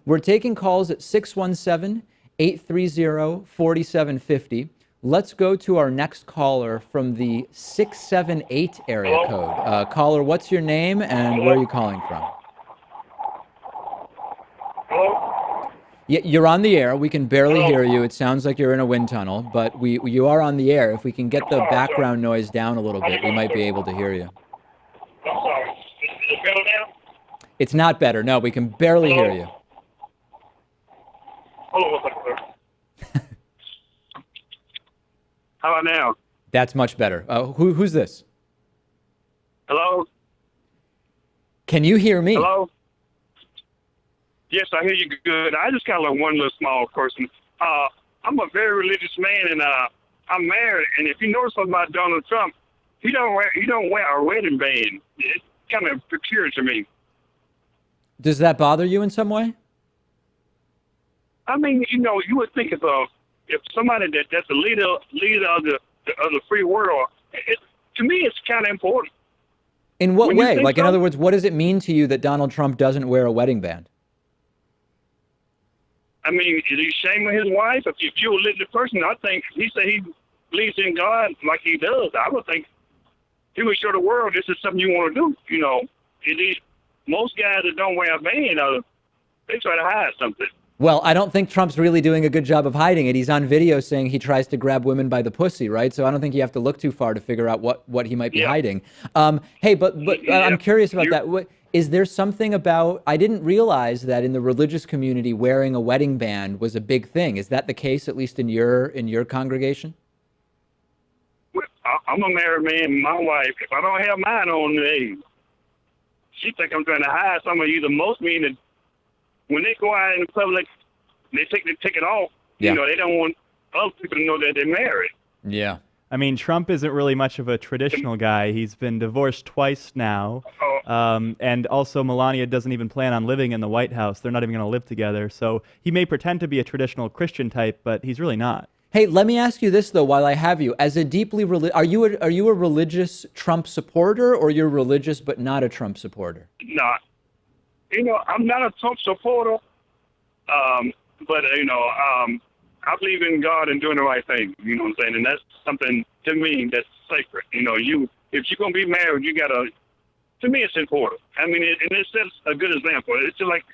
We're taking calls at 617-830-4750. Let's go to our next caller from the 678 area Hello? code. Caller, what's your name and where are you calling from? Hello? You're on the air. We can barely Hello? hear you. It sounds like you're in a wind tunnel, but you are on the air. If we can get I'm the sorry, sir. background noise down a little How you bit, we doing, might sir? be able to hear you. I'm sorry. Is it better now? It's not better. No, we can barely hear Hello? you. Hold on one second, sir. How about now? That's much better. Who's this? Hello? Can you hear me? Hello? Yes, I hear you good. I just got like one little small person. I'm a very religious man, and I'm married. And if you notice something about Donald Trump, he don't wear a wedding band. It's kind of peculiar to me. Does that bother you in some way? I mean, you would think if somebody that's the leader of the free world, to me, it's kind of important. In what When you way? think Like, in so? other words, what does it mean to you that Donald Trump doesn't wear a wedding band? I mean, is he shaming his wife? If you're a religious person, I think he said he believes in God like he does. I would think he would show the world this is something you want to do. Most guys that don't wear a band, they try to hide something. Well, I don't think Trump's really doing a good job of hiding it. He's on video saying he tries to grab women by the pussy, right? So I don't think you have to look too far to figure out what he might be Yeah. hiding. Hey, but I'm curious about that. Is there something about, I didn't realize that in the religious community wearing a wedding band was a big thing. Is that the case, at least in your congregation? I'm a married man. My wife, if I don't have mine on, she think I'm trying to hide some of you. The most meaning when they go out in the public, they take the ticket off. Yeah. They don't want other people to know that they're married. Yeah. I mean, Trump isn't really much of a traditional guy. He's been divorced twice now. And also Melania doesn't even plan on living in the White House. They're not even going to live together. So he may pretend to be a traditional Christian type, but he's really not. Hey, let me ask you this though, while I have you, as a deeply are you a religious Trump supporter, or you're religious but not a Trump supporter? No, I'm not a Trump supporter, but I believe in God and doing the right thing. You know what I'm saying? And that's something to me that's sacred. If you're gonna be married, you gotta. To me, it's important. I mean, and it sets a good example. It's just like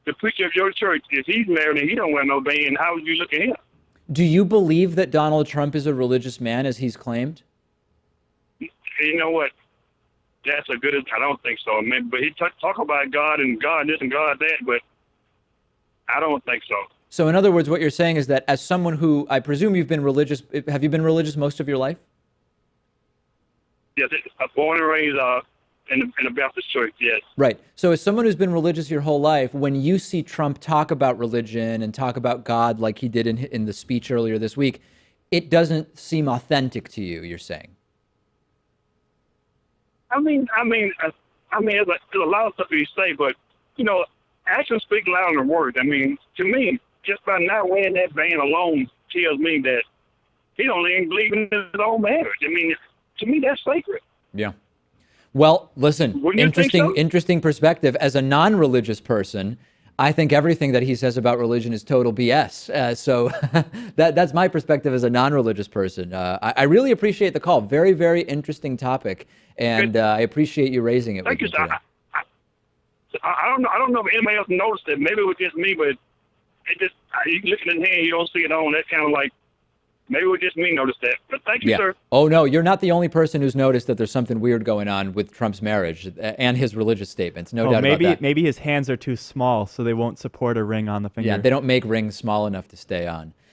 the preacher of your church. If he's married and he don't wear no band, how would you look at him? Do you believe that Donald Trump is a religious man, as he's claimed? You know what? That's a good. I don't think so. I mean, but he talk about God and God this and God that, but I don't think so. So in other words, what you're saying is that as someone who, I presume you've been religious, have you been religious most of your life? Yes, I'm born and raised in a Baptist church. Yes. Right. So as someone who's been religious your whole life, when you see Trump talk about religion and talk about God like he did in the speech earlier this week, it doesn't seem authentic to you, you're saying? I mean, there's a lot of stuff you say, but actions speak louder than words. I mean, to me, just by not wearing that band alone tells me that he don't even believe in his own marriage. I mean, to me, that's sacred. Yeah. Well, listen, Wouldn't you think so? interesting perspective. As a non-religious person, I think everything that he says about religion is total BS. So that's my perspective as a non-religious person. I really appreciate the call. Very, very interesting topic, and I appreciate you raising it. Thank you, with me sir. today. I don't know if anybody else noticed it. Maybe it was just me, but it just you look in the hand, you don't see it on. That's kind of like maybe it was just me noticed that. But thank you, sir. Oh no, you're not the only person who's noticed that there's something weird going on with Trump's marriage and his religious statements. No doubt about that. Maybe his hands are too small, so they won't support a ring on the finger. Yeah, they don't make rings small enough to stay on.